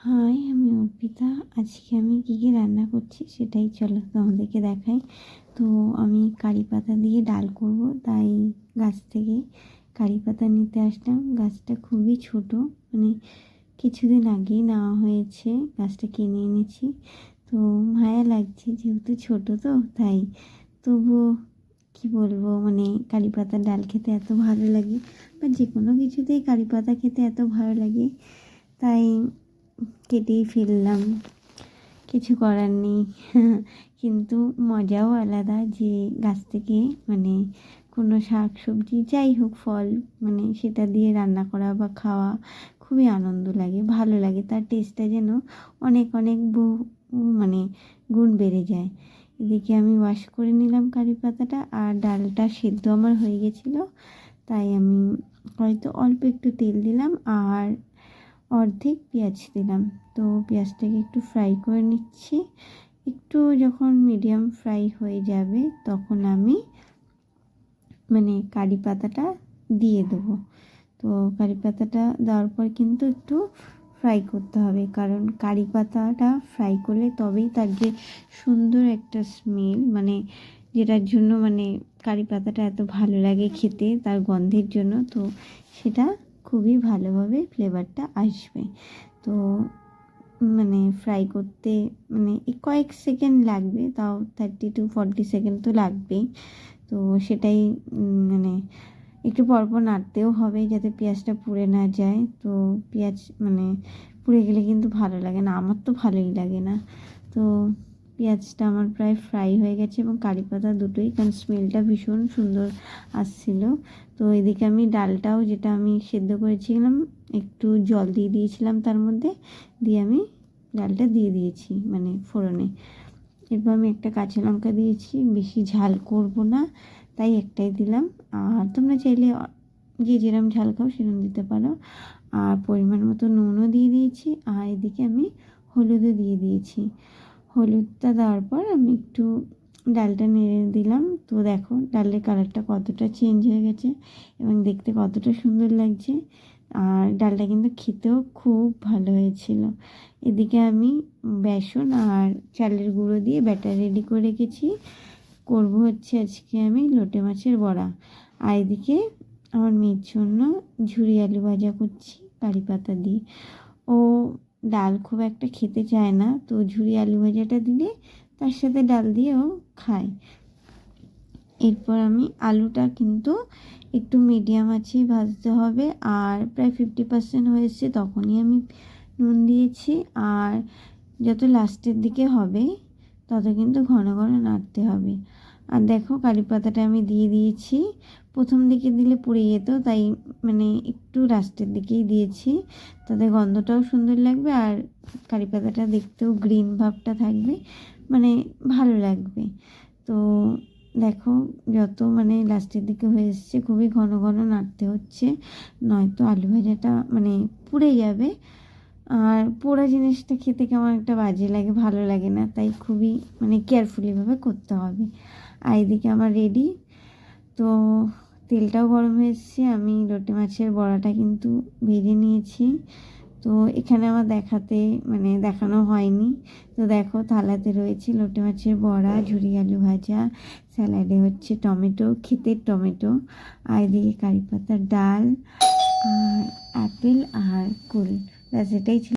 High, আমি অর্পিতা। আজকে আমি কী কী রান্না করছি সেটাই চলো তোমাদেরকে দেখাই। তো আমি কারি পাতা দিয়ে ডাল করব, তাই গাছ থেকে কারি পাতা নিতে আসলাম। গাছটা খুবই ছোট, মানে কিছুদিন আগেই নেওয়া হয়েছে, গাছটা কিনে এনেছি। তো মায়া লাগছে যেহেতু ছোট, তো তাই তবুও কী বলবো, মানে কারি পাতার ডাল খেতে এত ভালো লাগে, বা যে কোনো কিছুতেই কারি পাতা খেতে এত ভালো লাগে, তাই কেটেই ফেললাম, কিছু করার নেই। কিন্তু মজাও আলাদা যে গাছ থেকে মানে কোনো শাক সবজি যাই হোক ফল, মানে সেটা দিয়ে রান্না করা বা খাওয়া খুবই আনন্দ লাগে, ভালো লাগে। তার টেস্টটা যেন অনেক অনেক মানে গুণ বেড়ে যায়। এদিকে আমি ওয়াশ করে নিলাম কারি পাতাটা, আর ডালটা সেদ্ধ আমার হয়ে গেছিলো, তাই আমি হয়তো অল্প একটু তেল দিলাম আর অর্ধেক পেঁয়াজ দিলাম। তো পেঁয়াজটাকে একটু ফ্রাই করে নিচ্ছি। একটু যখন মিডিয়াম ফ্রাই হয়ে যাবে তখন আমি মানে কারি পাতাটা দিয়ে দেবো। তো কারি পাতাটা দেওয়ার পর কিন্তু একটু ফ্রাই করতে হবে, কারণ কারি পাতাটা ফ্রাই করলে তবেই তার যে সুন্দর একটা স্মেল, মানে যেটার জন্য মানে কারি পাতাটা এত ভালো লাগে খেতে, তার গন্ধের জন্য, তো সেটা খুবই ভালোভাবে ফ্লেভারটা আসবে। তো মানে ফ্রাই করতে মানে কয়েক সেকেন্ড লাগবে, তাও 30 to 40 সেকেন্ড তো লাগবেই। তো সেটাই মানে একটু পরপর নাড়তেও হবে যাতে পেঁয়াজটা পুড়ে না যায়। তো পেঁয়াজ মানে পুড়ে গেলে কিন্তু ভালো লাগে না, আমার তো ভালোই লাগে না। তো পেঁয়াজটা আমার প্রায় ফ্রাই হয়ে গেছে, এবং কারি পাতা দুটোই, কারণ স্মেলটা ভীষণ সুন্দর আসছিলো। তো এদিকে আমি ডালটাও, যেটা আমি সেদ্ধ করেছিলাম, একটু জল দিয়ে দিয়েছিলাম তার মধ্যে, দিয়ে আমি ডালটা দিয়ে দিয়েছি মানে ফোড়নে। এরপর আমি একটা কাঁচা লঙ্কা দিয়েছি, বেশি ঝাল করব না তাই একটাই দিলাম। আর তোমরা চাইলে যে যেরকম ঝাল খাও সেরকম দিতে পারো। আর পরিমাণ মতো নুনও দিয়ে দিয়েছি, আর এদিকে আমি হলুদও দিয়ে দিয়েছি। হলুদটা দেওয়ার পর আমি একটু ডালটা নেড়ে দিলাম। তো দেখো ডালের কালারটা কতটা চেঞ্জ হয়ে গেছে এবং দেখতে কতটা সুন্দর লাগছে। আর ডালটা কিন্তু খেতেও খুব ভালো হয়েছিল। এদিকে আমি বেসন আর চালের গুঁড়ো দিয়ে ব্যাটার রেডি করে রেখেছি। করব হচ্ছে আজকে আমি লোটে মাছের বড়া। আর এদিকে আমার মেয়ের জন্য ঝুরি আলু ভাজা করছি কারি পাতা দিয়ে। ও ডাল খুব একটা খেতে চায় না, তো ঝুরি আলু ভাজাটা দিলে তার সাথে ডাল দিয়েও খায়। এরপর আমি আলুটা কিন্তু একটু মিডিয়াম আঁচেই ভাজতে হবে, আর প্রায় 50% হয়েছে তখনই আমি নুন দিয়েছি। আর যত লাস্টের দিকে হবে তত কিন্তু ঘন ঘন নাড়তে হবে। আর দেখো কারি পাতাটা আমি দিয়ে দিয়েছি, প্রথম দিকে দিলে পুড়ে যেত, তাই মানে একটু লাস্টের দিকেই দিয়েছি, তাতে গন্ধটাও সুন্দর লাগবে আর কারি পাতাটা দেখতেও গ্রিন ভাবটা থাকবে, মানে ভালো লাগবে। তো দেখো যত মানে লাস্টের দিকে হয়ে এসছে, খুবই ঘন ঘন নাড়তে হচ্ছে, নয়তো আলু ভাজাটা মানে পুড়ে যাবে। আর পোড়া জিনিসটা খেতে কেমন একটা বাজে লাগে, ভালো লাগে না, তাই খুবই মানে কেয়ারফুলিভাবে করতে হবে। আর এদিকে আমার রেডি। তো তেলটাও গরম হয়ে এসছে, আমি লোটে মাছের বড়াটা কিন্তু ভেজে নিয়েছি। তো এখানে আমার মানে দেখানো হয়নি। তো দেখো থালাতে রয়েছে লোটে মাছের বড়া, ঝুরি আলু ভাজা, স্যালাডে হচ্ছে টমেটো, ক্ষেতের টমেটো, আর এদিকে কারি পাতার ডাল আর অ্যাপেল আর কুল। ব্যাস এটাই ছিল।